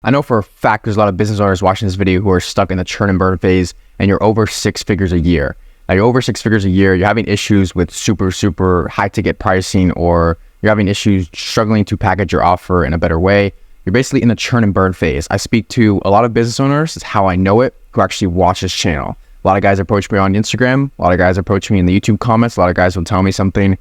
I know for a fact there's a lot of business owners watching this video who are stuck in the churn and burn phase, and you're over 6 figures a year. Now you're over 6 figures a year, you're having issues with super high ticket pricing, or you're having issues struggling to package your offer in a better way. You're basically in the churn and burn phase. I speak to a lot of business owners, it's how I know it, who actually watch this channel. A lot of guys approach me on Instagram, a lot of guys approach me in the YouTube comments, a lot of guys will tell me something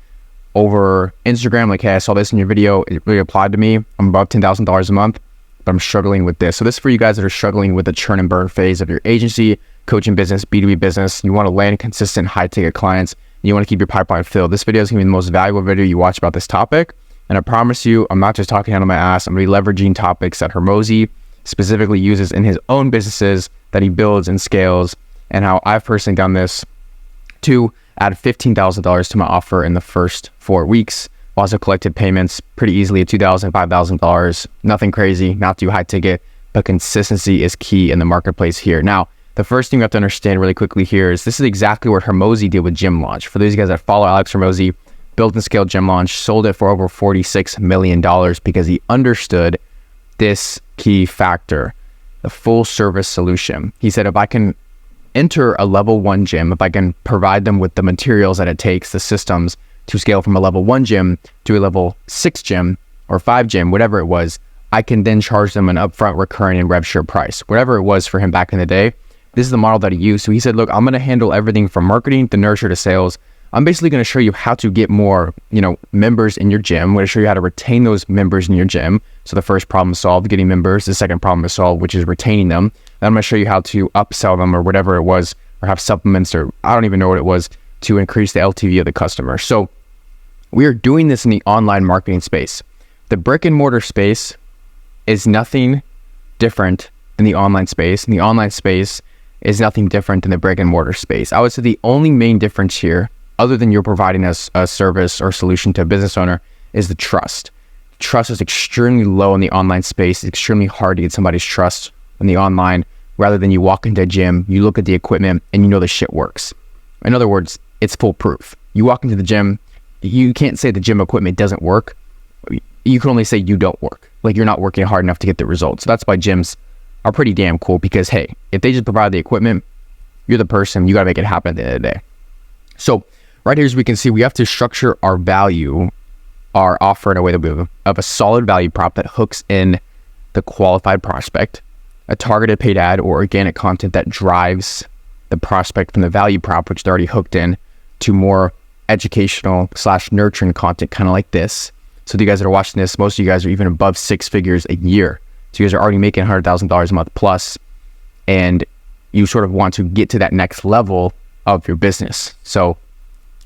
over Instagram, like, hey, I saw this in your video, it really applied to me, I'm above $10,000 a month, but I'm struggling with this. So this is for you guys that are struggling with the churn and burn phase of your agency, coaching business, B2B business. You want to land consistent high ticket clients, and you want to keep your pipeline filled. This video is going to be the most valuable video you watch about this topic. And I promise you, I'm not just talking out of my ass. I'm going to be leveraging topics that Hormozi specifically uses in his own businesses that he builds and scales, and how I've personally done this to add $15,000 to my offer in the first 4 weeks. Also collected payments pretty easily at $2,000, $5,000. Nothing crazy, not too high ticket, but consistency is key in the marketplace here. Now, the first thing you have to understand really quickly here is this is exactly what Hormozi did with Gym Launch. For those of you guys that follow Alex Hormozi, built and scaled Gym Launch, sold it for over $46 million because he understood this key factor, the full service solution. He said, if I can enter a level 1 gym, if I can provide them with the materials that it takes, the systems to scale from a level 1 gym to a level 6 gym or 5 gym, whatever it was, I can then charge them an upfront recurring and rev share price, whatever it was for him back in the day. This is the model that he used. So he said, look, I'm going to handle everything from marketing to nurture to sales. I'm basically going to show you how to get more, members in your gym. I'm going to show you how to retain those members in your gym. So the first problem is solved, getting members. The second problem is solved, which is retaining them. Then I'm going to show you how to upsell them or whatever it was, or have supplements, or I don't even know what it was, to increase the LTV of the customer. So we are doing this in the online marketing space. The brick and mortar space is nothing different than the online space, and the online space is nothing different than the brick and mortar space. I would say the only main difference here, other than you're providing a service or solution to a business owner, is the trust. Trust is extremely low in the online space. It's extremely hard to get somebody's trust in the online, rather than you walk into a gym, you look at the equipment, and you know the shit works. In other words, it's foolproof. You walk into the gym, you can't say the gym equipment doesn't work. You can only say you don't work. Like, you're not working hard enough to get the results. So that's why gyms are pretty damn cool, because hey, if they just provide the equipment, you're the person, you got to make it happen at the end of the day. So right here, as we can see, we have to structure our value, our offer, in a way that we have a solid value prop that hooks in the qualified prospect, a targeted paid ad or organic content that drives the prospect from the value prop, which they're already hooked in, to more educational / nurturing content, kind of like this. So the guys that are watching this, most of you guys are even above 6 figures a year. So you guys are already making $100,000 a month plus, and you sort of want to get to that next level of your business. So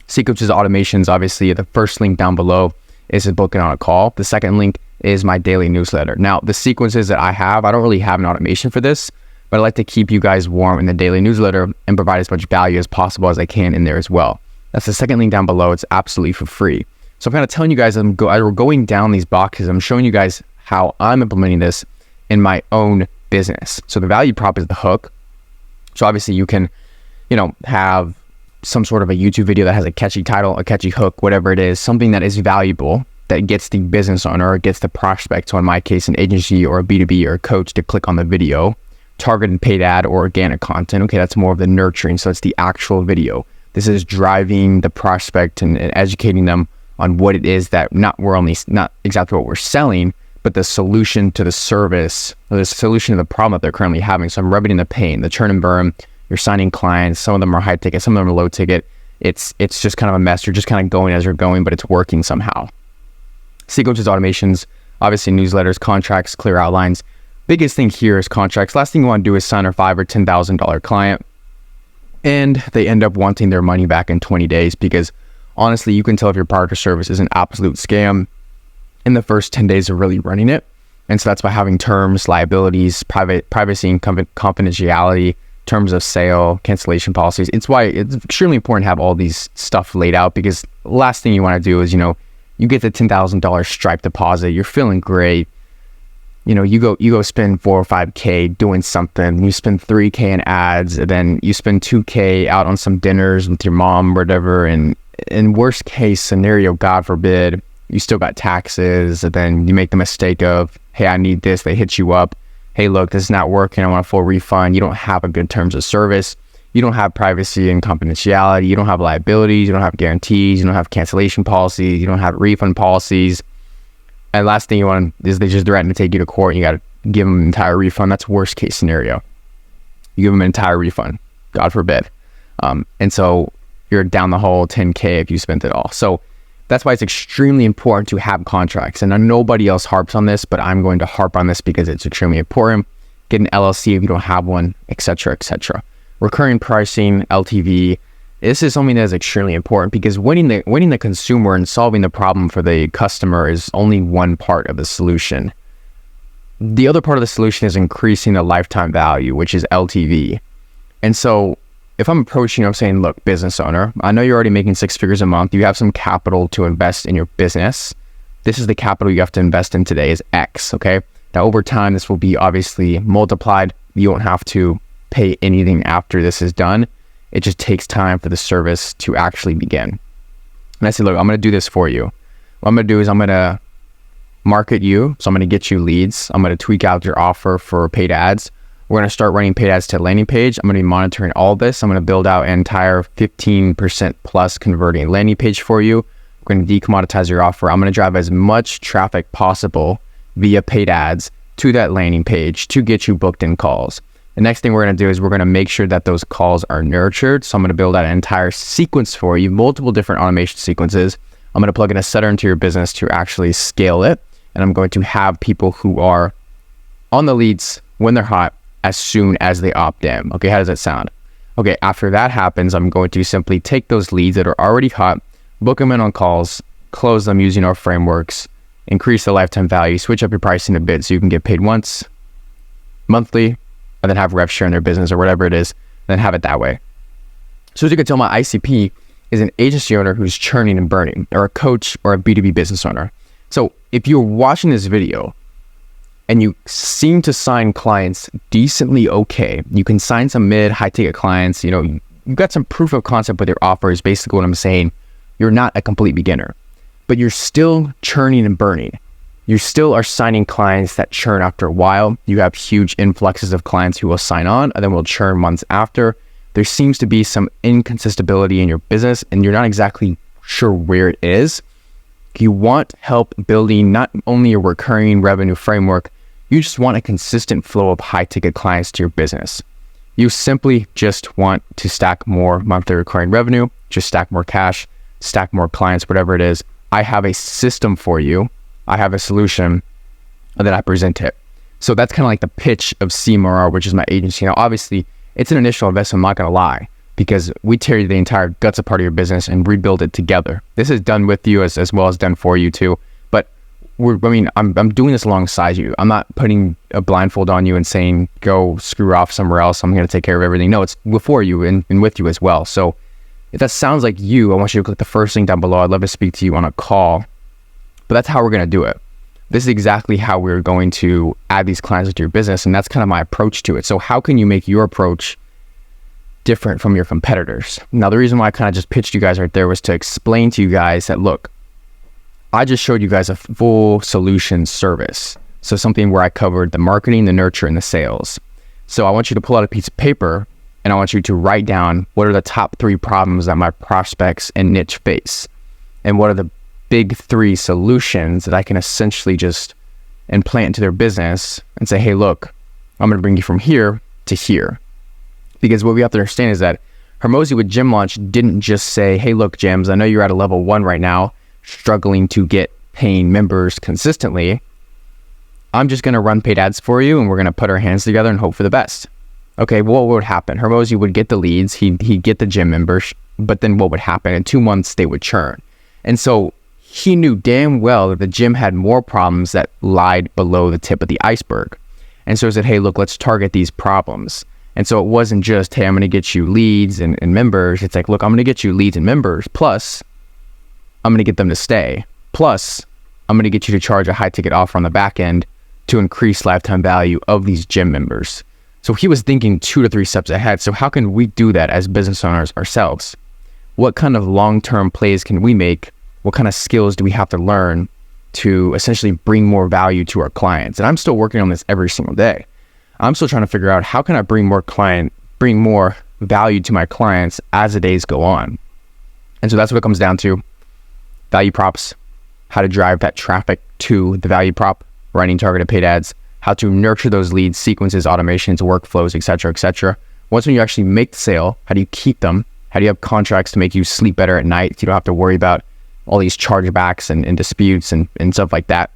sequences, automations, obviously the first link down below is a booking on a call. The second link is my daily newsletter. Now, the sequences that I have, I don't really have an automation for this, but I like to keep you guys warm in the daily newsletter and provide as much value as possible as I can in there as well. That's the second link down below. It's absolutely for free. So I'm kind of telling you guys, as we're going down these boxes, I'm showing you guys how I'm implementing this in my own business. So the value prop is the hook. So obviously you can, have some sort of a YouTube video that has a catchy title, a catchy hook, whatever it is, something that is valuable, that gets the business owner or gets the prospect, so in my case, an agency or a B2B or a coach, to click on the video. Targeted paid ad or organic content. Okay, that's more of the nurturing. So it's the actual video. This is driving the prospect and educating them on what it is that not exactly what we're selling, but the solution to the service, or the solution to the problem that they're currently having. So I'm rubbing in the pain, the churn and burn. You're signing clients. Some of them are high ticket, some of them are low ticket. It's just kind of a mess. You're just kind of going as you're going, but it's working somehow. Sequences, automations, obviously newsletters, contracts, clear outlines. Biggest thing here is contracts. Last thing you want to do is sign a $5,000 or $10,000 client, and they end up wanting their money back in 20 days, because honestly, you can tell if your product or service is an absolute scam in the first 10 days of really running it. And so that's by having terms, liabilities, privacy and confidentiality, terms of sale, cancellation policies. It's why it's extremely important to have all these stuff laid out, because the last thing you want to do is, you get the $10,000 Stripe deposit, you're feeling great. You go spend $4 or $5K doing something, you spend $3K in ads, and then you spend $2K out on some dinners with your mom or whatever, and in worst case scenario, God forbid, you still got taxes, and then you make the mistake of, hey, I need this, they hit you up, hey, look, this is not working. I want a full refund. You don't have a good terms of service. You don't have privacy and confidentiality. You don't have liabilities. You don't have guarantees. You don't have cancellation policies. You don't have refund policies. And last thing you want is they just threaten to take you to court and you got to give them an entire refund. That's worst case scenario. You give them an entire refund, God forbid. And so you're down the whole 10K if you spent it all. So that's why it's extremely important to have contracts. And nobody else harps on this, but I'm going to harp on this because it's extremely important. Get an LLC if you don't have one, etc., etc. Recurring pricing, LTV. This is something that is extremely important because winning the consumer and solving the problem for the customer is only one part of the solution. The other part of the solution is increasing the lifetime value, which is LTV. And so if I'm approaching you, I'm saying, look, business owner, I know you're already making 6 figures a month. You have some capital to invest in your business. This is the capital you have to invest in today is X, okay? Now, over time, this will be obviously multiplied. You won't have to pay anything after this is done. It just takes time for the service to actually begin. And I say, look, I'm going to do this for you. What I'm going to do is I'm going to market you. So I'm going to get you leads. I'm going to tweak out your offer for paid ads. We're going to start running paid ads to a landing page. I'm going to be monitoring all this. I'm going to build out an entire 15% plus converting landing page for you. We're going to decommoditize your offer. I'm going to drive as much traffic possible via paid ads to that landing page to get you booked in calls. The next thing we're going to do is we're going to make sure that those calls are nurtured. So I'm going to build out an entire sequence for you, multiple different automation sequences. I'm going to plug in a setter into your business to actually scale it. And I'm going to have people who are on the leads when they're hot as soon as they opt in. Okay, how does that sound? Okay, after that happens, I'm going to simply take those leads that are already hot, book them in on calls, close them using our frameworks, increase the lifetime value, switch up your pricing a bit so you can get paid once, monthly, and then have rev share in their business or whatever it is, then have it that way. So as you can tell, my ICP is an agency owner who's churning and burning, or a coach or a B2B business owner. So if you're watching this video and you seem to sign clients decently okay, you can sign some mid, high ticket clients, you've got some proof of concept with your offer is basically what I'm saying. You're not a complete beginner, but you're still churning and burning. You still are signing clients that churn after a while. You have huge influxes of clients who will sign on and then will churn months after. There seems to be some inconsistency in your business and you're not exactly sure where it is. You want help building not only a recurring revenue framework, you just want a consistent flow of high ticket clients to your business. You simply just want to stack more monthly recurring revenue, just stack more cash, stack more clients, whatever it is. I have a system for you. I have a solution that I present it. So that's kind of like the pitch of SMMA, which is my agency. Now, obviously, it's an initial investment, I'm not going to lie, because we tear the entire guts apart of your business and rebuild it together. This is done with you as well as done for you too. But I'm doing this alongside you. I'm not putting a blindfold on you and saying, go screw off somewhere else. I'm going to take care of everything. No, it's before you and with you as well. So if that sounds like you, I want you to click the first link down below. I'd love to speak to you on a call. But that's how we're going to do it. This is exactly how we're going to add these clients to your business. And that's kind of my approach to it. So how can you make your approach different from your competitors? Now, the reason why I kind of just pitched you guys right there was to explain to you guys that, look, I just showed you guys a full solution service. So something where I covered the marketing, the nurture, and the sales. So I want you to pull out a piece of paper and I want you to write down what are the top 3 problems that my prospects and niche face. And what are the big 3 solutions that I can essentially just implant into their business and say, hey, look, I'm going to bring you from here to here. Because what we have to understand is that Hormozi with Gym Launch didn't just say, hey, look, Gyms, I know you're at a level 1 right now, struggling to get paying members consistently. I'm just going to run paid ads for you and we're going to put our hands together and hope for the best. Okay, well, what would happen? Hormozi would get the leads, he'd get the gym members, but then what would happen? In 2 months, they would churn. And so he knew damn well that the gym had more problems that lied below the tip of the iceberg. And so he said, hey, look, let's target these problems. And so it wasn't just, hey, I'm going to get you leads and members. It's like, look, I'm going to get you leads and members, plus I'm going to get them to stay. Plus, I'm going to get you to charge a high ticket offer on the back end to increase lifetime value of these gym members. So he was thinking 2 to 3 steps ahead. So how can we do that as business owners ourselves? What kind of long-term plays can we make? What kind of skills do we have to learn to essentially bring more value to our clients? And I'm still working on this every single day. I'm still trying to figure out how can I bring more value to my clients as the days go on. And so that's what it comes down to. Value props, how to drive that traffic to the value prop, running targeted paid ads, how to nurture those leads, sequences, automations, workflows, etc., etc. Once when you actually make the sale, how do you keep them? How do you have contracts to make you sleep better at night? You don't have to worry about all these chargebacks and disputes and stuff like that.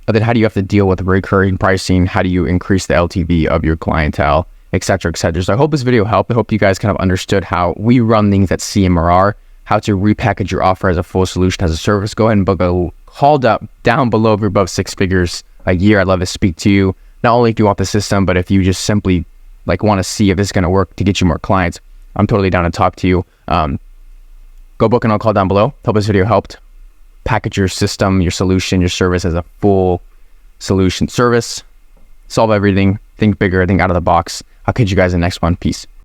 But then how do you have to deal with recurring pricing? How do you increase the LTV of your clientele, etc., etc. So I hope this video helped. I hope you guys kind of understood how we run things at CMRR, how to repackage your offer as a full solution as a service. Go ahead and book a call up down below if you're above 6 figures a year. I'd love to speak to you, not only if you want the system, but if you just simply want to see if this is going to work to get you more clients. I'm totally down to talk to you. Go book and I'll call down below. Hope this video helped. Package your system, your solution, your service as a full solution service. Solve everything. Think bigger. Think out of the box. I'll catch you guys in the next one. Peace.